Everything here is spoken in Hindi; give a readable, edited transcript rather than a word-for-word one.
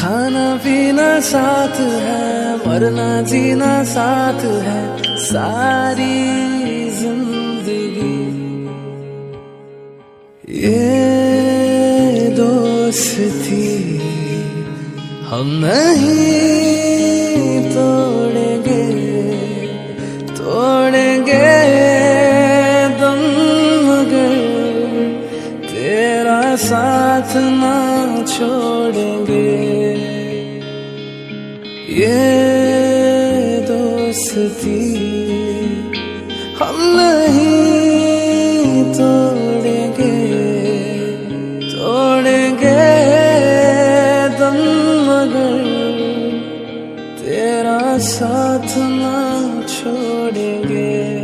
खाना पीना साथ है, मरना जीना साथ है, सारी जिंदगी ये दोस्ती हम नहीं तोड़ेंगे, तोड़ेंगे दम मगर तेरा साथ ना छोड़ेंगे। ये दोस्ती हम नहीं तोड़ेंगे, तोड़ेंगे दम मगर तेरा साथ ना छोड़ेंगे।